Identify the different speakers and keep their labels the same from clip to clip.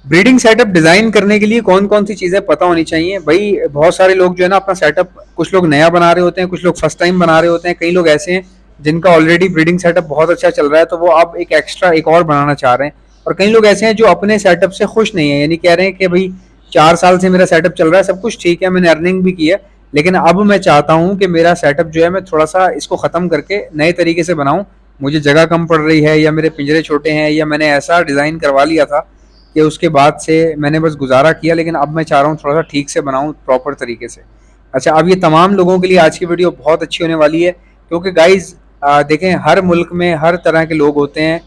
Speaker 1: Breeding setup design करने के लिए कौन कौन सी चीजें पता होनी चाहिए भाई। बहुत सारे लोग जो है ना अपना सेटअप, कुछ लोग नया बना रहे होते हैं, कुछ लोग फर्स्ट टाइम बना रहे होते हैं, कई लोग ऐसे हैं जिनका ऑलरेडी ब्रीडिंग सेटअप बहुत अच्छा चल रहा है तो वो अब एक एक्स्ट्रा एक और बनाना चाह रहे हैं। और कई लोग ऐसे हैं जो अपने सेटअप से खुश नहीं है, यानी कह रहे हैं कि भाई 4 साल से मेरा सेटअप चल रहा है, सब कुछ ठीक है, मैंने अर्निंग भी की है, लेकिन अब मैं चाहता हूँ कि मेरा सेटअप जो है मैं थोड़ा सा इसको खत्म करके नए तरीके से बनाऊं। मुझे जगह कम पड़ रही है, या मेरे पिंजरे छोटे हैं, या मैंने ऐसा डिजाइन करवा लिया था कि उसके बाद से मैंने बस गुजारा किया, लेकिन अब मैं चाह रहा हूँ थोड़ा सा ठीक से बनाऊँ प्रॉपर तरीके से। अच्छा, अब ये तमाम लोगों के लिए आज की वीडियो बहुत अच्छी होने वाली है, क्योंकि गाइज देखें, हर मुल्क में हर तरह के लोग होते हैं।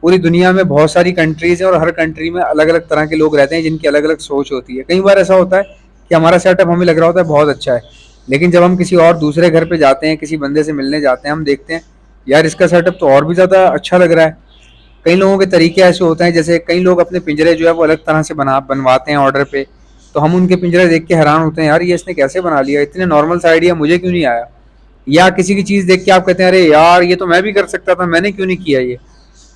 Speaker 1: पूरी दुनिया में बहुत सारी कंट्रीज हैं और हर कंट्री में अलग अलग तरह के लोग रहते हैं जिनकी अलग अलग सोच होती है। कई बार ऐसा होता है कि हमारा सेटअप हमें लग रहा होता है बहुत अच्छा है, लेकिन जब हम किसी और दूसरे घर पे जाते हैं, किसी बंदे से मिलने जाते हैं, हम देखते हैं यार इसका सेटअप तो और भी ज़्यादा अच्छा लग रहा है। कई लोगों के तरीके ऐसे होते हैं, जैसे कई लोग अपने पिंजरे जो है वो अलग तरह से बनवाते हैं ऑर्डर पे, तो हम उनके पिंजरे देख के हैरान होते हैं, यार ये इसने कैसे बना लिया, इतने नॉर्मल सा आइडिया मुझे क्यों नहीं आया। या किसी की चीज़ देख के आप कहते हैं अरे यार ये तो मैं भी कर सकता था, मैंने क्यों नहीं किया ये।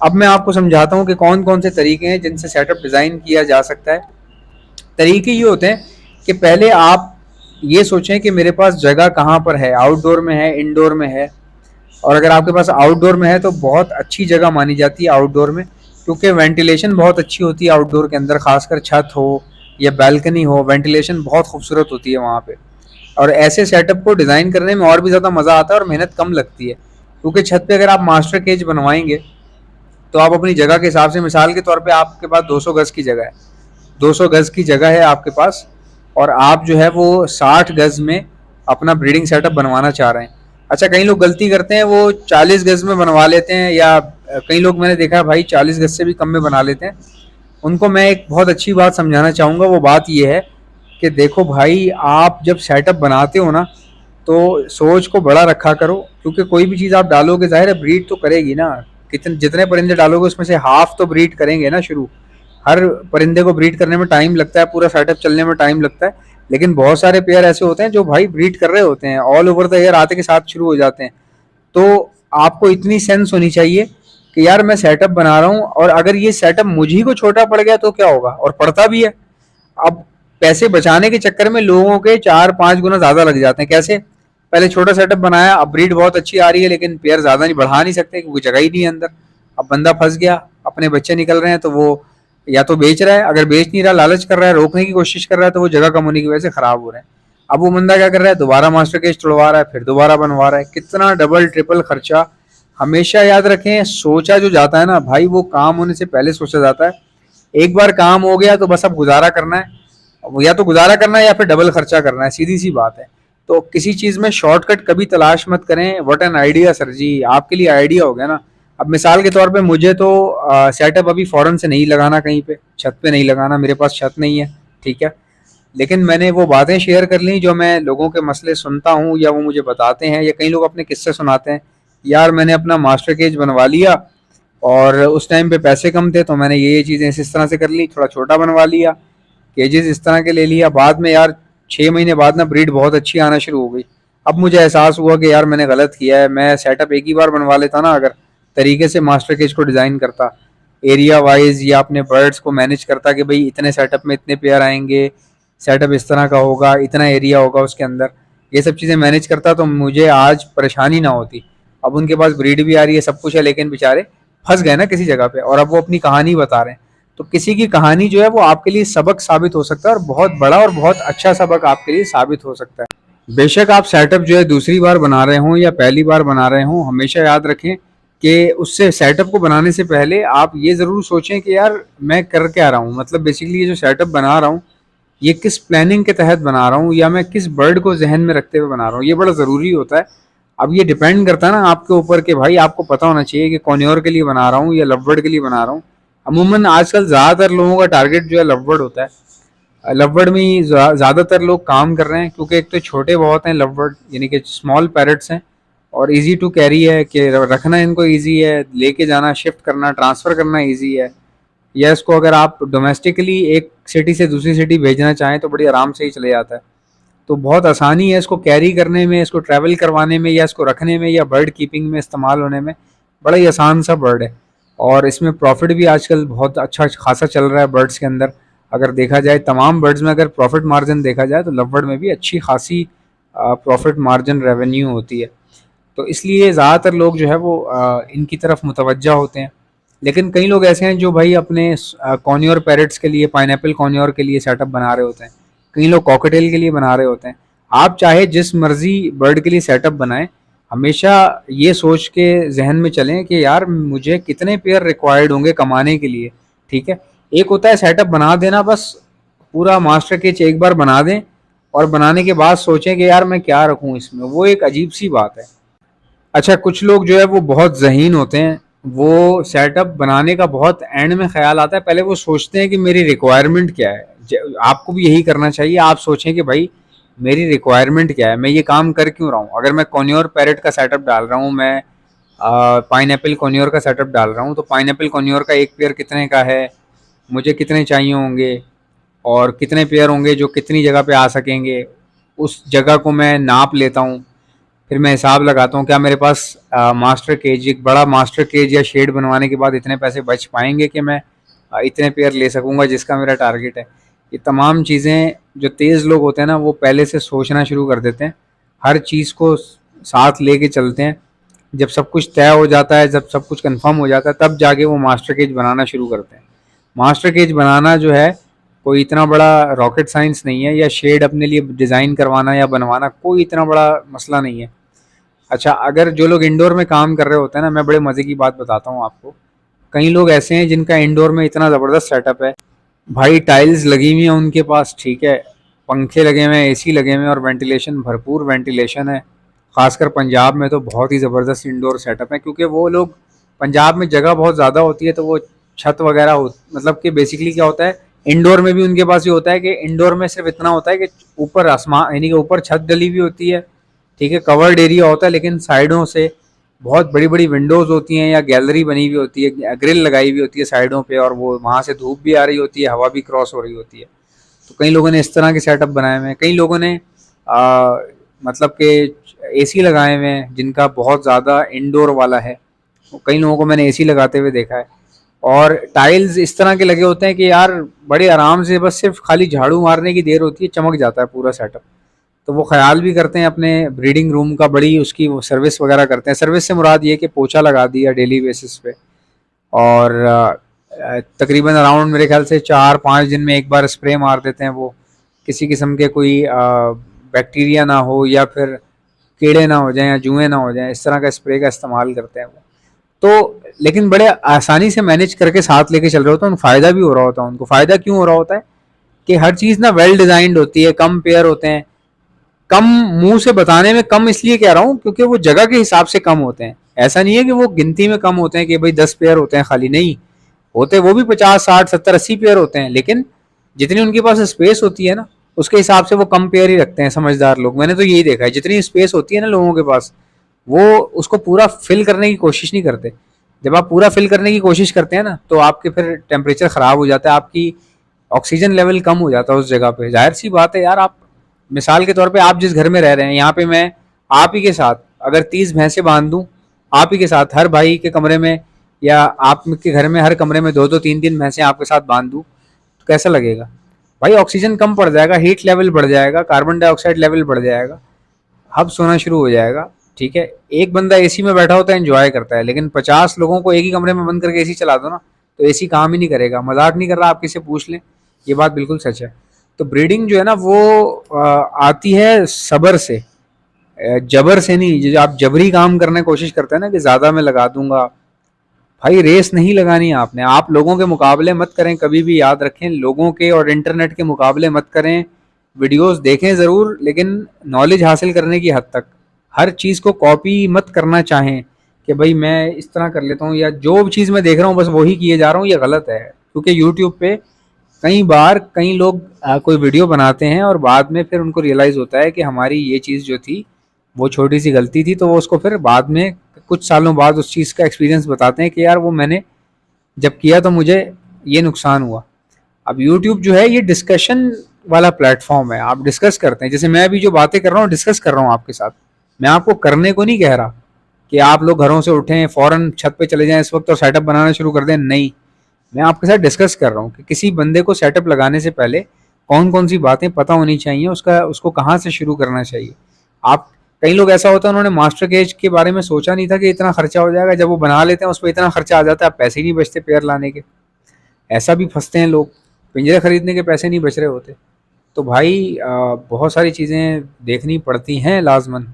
Speaker 1: अब मैं आपको समझाता हूँ कि कौन कौन से तरीके हैं जिनसे सेटअप डिज़ाइन किया जा सकता है। तरीके ये होते हैं कि पहले आप ये सोचें कि मेरे पास जगह कहाँ पर है, आउटडोर में है, इंडोर में है। और अगर आपके पास आउटडोर में है तो बहुत अच्छी जगह मानी जाती है आउटडोर में, क्योंकि वेंटिलेशन बहुत अच्छी होती है आउटडोर के अंदर, खासकर छत हो या बैल्कनी हो, वेंटिलेशन बहुत खूबसूरत होती है वहाँ पे। और ऐसे सेटअप को डिज़ाइन करने में और भी ज़्यादा मज़ा आता है और मेहनत कम लगती है, क्योंकि छत पे अगर आप मास्टर केज बनवाएंगे तो आप अपनी जगह के हिसाब से, मिसाल के तौर पे आपके पास 200 गज की जगह है, 200 गज की जगह है आपके पास, और आप जो है वो 60 गज में अपना ब्रीडिंग सेटअप बनवाना चाह रहे हैं। अच्छा, कई लोग गलती करते हैं, वो 40 गज में बनवा लेते हैं, या कई लोग मैंने देखा है भाई 40 गज से भी कम में बना लेते हैं। उनको मैं एक बहुत अच्छी बात समझाना चाहूँगा, वो बात ये है कि देखो भाई, आप जब सेटअप बनाते हो ना तो सोच को बड़ा रखा करो, क्योंकि कोई भी चीज़ आप डालोगे जाहिर है ब्रीड तो करेगी ना। कितने जितने परिंदे डालोगे उसमें से हाफ तो ब्रीड करेंगे ना शुरू। हर परिंदे को ब्रीड करने में टाइम लगता है, पूरा सेटअप चलने में टाइम लगता है, लेकिन बहुत सारे पेयर ऐसे होते हैं जो भाई ब्रीड कर रहे होते हैं, ऑल ओवर द ईयर आते के साथ शुरू हो जाते हैं। तो आपको इतनी सेंस होनी चाहिए कि यार मैं सेटअप बना रहा हूँ, और अगर ये सेटअप मुझी को छोटा पड़ गया तो क्या होगा, और पड़ता भी है। अब पैसे बचाने के चक्कर में लोगों के 4-5 गुना ज्यादा लग जाते हैं। कैसे? पहले छोटा सेटअप बनाया, अब ब्रीड बहुत अच्छी आ रही है, लेकिन पेयर ज्यादा नहीं बढ़ा नहीं सकते क्योंकि जगह ही नहीं है अंदर। अब बंदा फंस गया, अपने बच्चे निकल रहे हैं तो वो या तो बेच रहा है, अगर बेच नहीं रहा लालच कर रहा है, रोकने की कोशिश कर रहा है, तो वो जगह कम होने की वजह से खराब हो रहे हैं। अब वो बंदा क्या कर रहा है, दोबारा मास्टर केज तोड़वा रहा है, फिर दोबारा बनवा रहा है, कितना डबल ट्रिपल खर्चा। हमेशा याद रखें, सोचा जो जाता है ना भाई वो काम होने से पहले सोचा जाता है। एक बार काम हो गया तो बस अब गुजारा करना है, या तो गुजारा करना है या फिर डबल खर्चा करना है, सीधी सी बात है। तो किसी चीज में शॉर्टकट कभी तलाश मत करें। व्हाट एन आइडिया सर जी, आपके लिए आइडिया हो गया ना। अब मिसाल के तौर पे मुझे तो सेटअप अभी फौरन से नहीं लगाना, कहीं पे छत पे नहीं लगाना, मेरे पास छत नहीं है, ठीक है। लेकिन मैंने वो बातें शेयर कर ली जो मैं लोगों के मसले सुनता हूँ या वो मुझे बताते हैं, या कई लोग अपने किस्से सुनाते हैं। यार मैंने अपना मास्टर केज बनवा लिया और उस टाइम पे पैसे कम थे तो मैंने ये चीज़ें इस तरह से कर ली, थोड़ा छोटा बनवा लिया, केजेस इस तरह के ले लिया। बाद में यार 6 महीने बाद ना ब्रीड बहुत अच्छी आना शुरू हो गई। अब मुझे एहसास हुआ कि यार मैंने गलत किया है, मैं सेटअप एक ही बार बनवा लेता ना, अगर तरीके से मास्टर केज को डिज़ाइन करता, एरिया वाइज, या अपने बर्ड्स को मैनेज करता कि भाई इतने सेटअप में इतने पेयर आएंगे, सेटअप इस तरह का होगा, इतना एरिया होगा उसके अंदर, ये सब चीज़ें मैनेज करता तो मुझे आज परेशानी ना होती। अब उनके पास ब्रीड भी आ रही है, सब कुछ है, लेकिन बेचारे फंस गए ना किसी जगह पे, और अब वो अपनी कहानी बता रहे हैं। तो किसी की कहानी जो है वो आपके लिए सबक साबित हो सकता है, और बहुत बड़ा और बहुत अच्छा सबक आपके लिए साबित हो सकता है। बेशक आप सेटअप जो है दूसरी बार बना रहे हों या पहली बार बना रहे हों, हमेशा याद रखें कि उससे सेटअप को बनाने से पहले आप ये ज़रूर सोचें कि यार मैं कर क्या रहा हूँ, मतलब बेसिकली ये जो सेटअप बना रहा हूँ ये किस प्लानिंग के तहत बना रहा हूँ, या मैं किस बर्ड को जहन में रखते हुए बना रहा हूँ, ये बड़ा ज़रूरी होता है। अब ये डिपेंड करता है ना आपके ऊपर कि भाई आपको पता होना चाहिए कि कॉन्योर के लिए बना रहा हूँ या लव बर्ड के लिए बना रहा हूँ। अमूमन आजकल ज़्यादातर लोगों का टारगेट जो है लव बर्ड होता है। लव बर्ड में ही ज़्यादातर लोग काम कर रहे हैं, क्योंकि एक तो छोटे बहुत हैं लव बर्ड, यानी कि स्मॉल पैरट्स हैं, और इजी टू कैरी है कि रखना इनको इजी है, लेके जाना, शिफ्ट करना, ट्रांसफ़र करना इजी है। या इसको अगर आप डोमेस्टिकली एक सिटी से दूसरी सिटी भेजना चाहें तो बड़ी आराम से ही चले जाता है। तो बहुत आसानी है इसको कैरी करने में, इसको ट्रैवल करवाने में, या इसको रखने में, या बर्ड कीपिंग में इस्तेमाल होने में। बड़ा ही आसान सा बर्ड है, और इसमें प्रॉफिट भी आजकल बहुत अच्छा खासा चल रहा है बर्ड्स के अंदर। अगर देखा जाए तमाम बर्ड्स में अगर प्रॉफिट मार्जिन देखा जाए तो लव बर्ड में भी अच्छी खासी प्रॉफिट मार्जिन रेवेन्यू होती है। तो इसलिए ज़्यादातर लोग जो है वो इनकी तरफ मुतवज्जा होते हैं। लेकिन कई लोग ऐसे हैं जो भाई अपने कॉर्नियोर पैरट्स के लिए, पाइनएप्पल कॉर्नियोर के लिए सेटअप बना रहे होते हैं, कई लोग कॉकटेल के लिए बना रहे होते हैं। आप चाहे जिस मर्जी बर्ड के लिए सेटअप बनाएं, हमेशा ये सोच के जहन में चलें कि यार मुझे कितने पेयर रिक्वायर्ड होंगे कमाने के लिए। ठीक है, एक होता है सेटअप बना देना, बस पूरा मास्टर केज एक बार बना दें और बनाने के बाद सोचें कि यार मैं क्या रखूं इसमें, वो एक अजीब सी बात है। अच्छा, कुछ लोग जो है वो बहुत ज़हीन होते हैं, वो सेटअप बनाने का बहुत एंड में ख्याल आता है, पहले वो सोचते हैं कि मेरी रिक्वायरमेंट क्या है। आपको भी यही करना चाहिए, आप सोचें कि भाई मेरी रिक्वायरमेंट क्या है, मैं ये काम कर क्यों रहा हूँ। अगर मैं कॉर्नियोर पैरेट का सेटअप डाल रहा हूँ, मैं पाइनएप्पल कॉर्नियोर का सेटअप डाल रहा हूँ, तो पाइनएप्पल कॉर्नियोर का एक पेयर कितने का है, मुझे कितने चाहिए होंगे और कितने पेयर होंगे जो कितनी जगह पे आ सकेंगे, उस जगह को मैं नाप लेता हूँ। फिर मैं हिसाब लगाता हूँ क्या मेरे पास मास्टर केज, एक बड़ा मास्टर केज या शेड बनवाने के बाद इतने पैसे बच पाएंगे कि मैं इतने पेयर ले सकूँगा जिसका मेरा टारगेट है। ये तमाम चीज़ें जो तेज़ लोग होते हैं ना, वो पहले से सोचना शुरू कर देते हैं, हर चीज़ को साथ लेके चलते हैं। जब सब कुछ तय हो जाता है, जब सब कुछ कंफर्म हो जाता है, तब जाके वो मास्टर केज बनाना शुरू करते हैं। मास्टर केज बनाना जो है कोई इतना बड़ा रॉकेट साइंस नहीं है, या शेड अपने लिए डिज़ाइन करवाना या बनवाना कोई इतना बड़ा मसला नहीं है। अच्छा, अगर जो लोग इंडोर में काम कर रहे होते हैं ना, मैं बड़े मज़े की बात बताता हूँ आपको। कई लोग ऐसे हैं जिनका इंडोर में इतना ज़बरदस्त सेटअप है, भाई टाइल्स लगी हुई हैं उनके पास, ठीक है, पंखे लगे हुए हैं, एसी लगे हुए हैं और वेंटिलेशन, भरपूर वेंटिलेशन है। खासकर पंजाब में तो बहुत ही ज़बरदस्त इंडोर सेटअप है, क्योंकि वो लोग, पंजाब में जगह बहुत ज़्यादा होती है, तो वो छत वगैरह हो, मतलब कि बेसिकली क्या होता है, इंडोर में भी उनके पास ये होता है कि इंडोर में सिर्फ इतना होता है कि ऊपर आसमान, यानी कि ऊपर छत डली हुई होती है, ठीक है, कवर्ड एरिया होता है, लेकिन साइडों से बहुत बड़ी बड़ी विंडोज़ होती हैं या गैलरी बनी हुई होती है, ग्रिल लगाई हुई होती है साइडों पे, और वो वहाँ से धूप भी आ रही होती है, हवा भी क्रॉस हो रही होती है। तो कई लोगों ने इस तरह के सेटअप बनाए हुए हैं, कई लोगों ने मतलब कि एसी लगाए हुए हैं जिनका बहुत ज़्यादा इंडोर वाला है, कई लोगों को मैंने एसी लगाते हुए देखा है। और टाइल्स इस तरह के लगे होते हैं कि यार बड़े आराम से, बस सिर्फ खाली झाड़ू मारने की देर होती है, चमक जाता है पूरा सेटअप। तो वो ख्याल भी करते हैं अपने ब्रीडिंग रूम का, बड़ी उसकी वो सर्विस वगैरह करते हैं। सर्विस से मुराद ये कि पोछा लगा दिया डेली बेसिस पे, और तकरीबन अराउंड मेरे ख्याल से 4-5 दिन में एक बार स्प्रे मार देते हैं वो, किसी किस्म के कोई बैक्टीरिया ना हो या फिर कीड़े ना हो जाएं या जुएँ ना हो जाएं, इस तरह का स्प्रे का इस्तेमाल करते हैं वो। तो लेकिन बड़े आसानी से मैनेज करके साथ लेके चल रहे होते हैं, उनको फ़ायदा भी हो रहा होता है। उनको फ़ायदा क्यों हो रहा होता है कि हर चीज़ ना वेल डिज़ाइंड होती है, कम पेयर होते हैं, कम मुंह से बताने में कम इसलिए कह रहा हूँ क्योंकि वो जगह के हिसाब से कम होते हैं। ऐसा नहीं है कि वो गिनती में कम होते हैं कि भाई 10 पेयर होते हैं खाली, नहीं होते, वो भी 50-60-70-80 पेयर होते हैं, लेकिन जितनी उनके पास स्पेस होती है ना, उसके हिसाब से वो कम पेयर ही रखते हैं समझदार लोग। मैंने तो यही देखा है, जितनी स्पेस होती है ना लोगों के पास, वो उसको पूरा फिल करने की कोशिश नहीं करते। जब आप पूरा फिल करने की कोशिश करते हैं ना, तो आपके फिर टेम्परेचर ख़राब हो जाता है, आपकी ऑक्सीजन लेवल कम हो जाता है उस जगह पे। जाहिर सी बात है यार, आप मिसाल के तौर पे आप जिस घर में रह रहे हैं, यहाँ पे मैं आप ही के साथ अगर 30 भैंसें बांध दूं, आप ही के साथ हर भाई के कमरे में, या आपके घर में हर कमरे में 2-2 3-3 भैंसें आपके साथ बांध दूं, तो कैसा लगेगा भाई। ऑक्सीजन कम पड़ जाएगा, हीट लेवल बढ़ जाएगा, कार्बन डाइऑक्साइड लेवल बढ़ जाएगा, हब सोना शुरू हो जाएगा। ठीक है, एक बंदा एसी में बैठा होता है, एंजॉय करता है, लेकिन 50 लोगों को एक ही कमरे में बंद करके एसी चला दो ना, तो एसी काम ही नहीं करेगा। मजाक नहीं कर रहा, आप किसी से पूछ लें, ये बात बिल्कुल सच है। तो ब्रीडिंग जो है ना, वो आती है सब्र से, जबर से नहीं। जो आप जबरी काम करने की कोशिश करते हैं ना कि ज़्यादा मैं लगा दूंगा, भाई रेस नहीं लगानी है आपने। आप लोगों के मुकाबले मत करें, कभी भी याद रखें, लोगों के और इंटरनेट के मुकाबले मत करें। वीडियोस देखें ज़रूर, लेकिन नॉलेज हासिल करने की हद तक। हर चीज़ को कॉपी मत करना चाहें कि भाई मैं इस तरह कर लेता हूँ, या जो चीज़ मैं देख रहा हूँ बस वही किए जा रहा हूँ, ये गलत है। क्योंकि यूट्यूब पे कई बार कई लोग कोई वीडियो बनाते हैं और बाद में फिर उनको रियलाइज़ होता है कि हमारी ये चीज़ जो थी वो छोटी सी गलती थी, तो वो उसको फिर बाद में कुछ सालों बाद उस चीज़ का एक्सपीरियंस बताते हैं कि यार वो मैंने जब किया तो मुझे ये नुकसान हुआ। अब यूट्यूब जो है ये डिस्कशन वाला प्लेटफॉर्म है, आप डिस्कस करते हैं, जैसे मैं अभी जो बातें कर रहा हूँ डिस्कस कर रहा हूँ आपके साथ। मैं आपको करने को नहीं कह रहा कि आप लोग घरों से उठें फ़ौरन छत पे चले जाएं इस वक्त और सेटअप बनाना शुरू कर दें, नहीं। मैं आपके साथ डिस्कस कर रहा हूँ कि किसी बंदे को सेटअप लगाने से पहले कौन कौन सी बातें पता होनी चाहिए, उसका उसको कहाँ से शुरू करना चाहिए। आप, कई लोग ऐसा होता है उन्होंने मास्टर केज के बारे में सोचा नहीं था कि इतना खर्चा हो जाएगा, जब वो बना लेते हैं उस पर इतना खर्चा आ जाता है, अब पैसे ही नहीं बचते पेयर लाने के। ऐसा भी फंसते हैं लोग, पिंजरे खरीदने के पैसे नहीं बच रहे होते। तो भाई बहुत सारी चीज़ें देखनी पड़ती हैं लाजमन।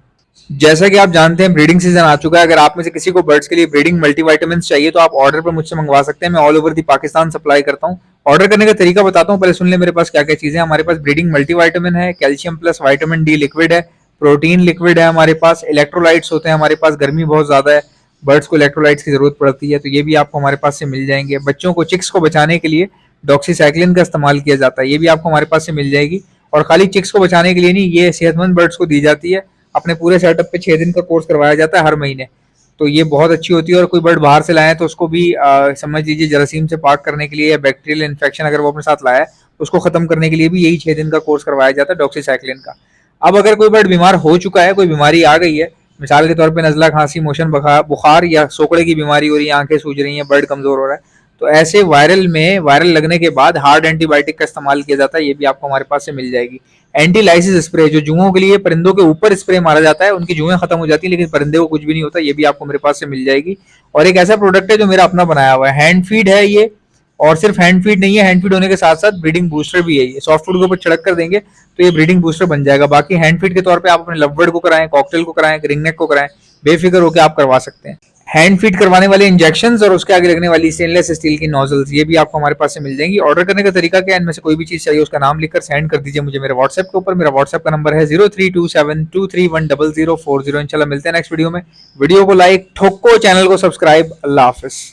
Speaker 1: जैसा कि आप जानते हैं ब्रीडिंग सीजन आ चुका है। अगर आप में से किसी को बर्ड्स के लिए ब्रीडिंग मल्टीविटामिन चाहिए तो आप ऑर्डर पर मुझसे मंगवा सकते हैं। मैं all over the Pakistan supply करता हूँ। ऑर्डर करने का तरीका बताता हूँ, पहले सुन ले मेरे पास क्या क्या चीज़ें हैं। हमारे पास ब्रीडिंग मल्टीविटामिन है, calcium plus vitamin D liquid है, प्रोटीन लिक्विड है हमारे पास, इलेक्ट्रोलाइट्स होते हैं हमारे पास। गर्मी बहुत ज़्यादा है, बर्ड्स को इलेक्ट्रोलाइट्स की ज़रूरत पड़ती है, तो ये भी आपको हमारे पास से मिल जाएंगे। बच्चों को, चिक्स को बचाने के लिए डॉक्सीसाइक्लिन का इस्तेमाल किया जाता है, ये भी आपको हमारे पास से मिल जाएगी। और खाली चिक्स को बचाने के लिए नहीं, ये सेहतमंद बर्ड्स को दी जाती है। अपने पूरे सेटअप पे 6 दिन का कोर्स करवाया जाता है हर महीने। तो ये बहुत अच्छी होती है। और कोई बर्ड बाहर से लाए तो उसको भी समझ लीजिए जरासीम से पाक करने के लिए, या बैक्टीरियल इन्फेक्शन अगर वो अपने साथ लाया है उसको खत्म करने के लिए भी यही 6 दिन का कोर्स करवाया जाता है डॉक्सीसाइक्लिन का। अब अगर कोई बर्ड बीमार हो चुका है, कोई बीमारी आ गई है, मिसाल के तौर पे नजला, खांसी, मोशन, बुखार या सोकड़े की बीमारी हो रही है, आंखें सूज रही हैं, बर्ड कमजोर हो रहा है, तो ऐसे वायरल लगने के बाद हार्ड एंटीबायोटिक का इस्तेमाल किया जाता है। ये भी आपको हमारे पास से मिल जाएगी। एंटीलाइसिस स्प्रे, जो जुओं के लिए परिंदों के ऊपर स्प्रे मारा जाता है, उनकी जुएं खत्म हो जाती है लेकिन परिंदे को कुछ भी नहीं होता, ये भी आपको मेरे पास से मिल जाएगी। और एक ऐसा प्रोडक्ट है जो मेरा अपना बनाया हुआ है, हैंड फीड है ये। और सिर्फ हैंड फीड नहीं है, हैंड फीड होने के साथ साथ ब्रीडिंग बूस्टर भी है। ये सॉफ्ट फूड के ऊपर छिड़क कर देंगे तो ये ब्रीडिंग बूस्टर बन जाएगा। बाकी हैंड फीड के तौर पे आप अपने लवबर्ड को कराएं, कॉकटेल को कराएं, रिंगनेक को कराएं, बेफिक्र होकर आप करवा सकते हैं। हैंड फीड करवाने वाले इंजेक्शंस और उसके आगे लगने वाली स्टेनलेस स्टील की नोजल्स, ये भी आपको हमारे पास से मिल जाएंगी। ऑर्डर करने का तरीका क्या है, इनमें से कोई भी चीज चाहिए उसका नाम लिखकर सेंड कर दीजिए मुझे मेरे व्हाट्सएप के ऊपर। मेरा व्हाट्सएप का नंबर है 0327231040। इंशाल्लाह मिलते हैं नेक्स्ट वीडियो में। वीडियो को लाइक ठोको, चैनल को सब्सक्राइब। अल्लाह हाफिज।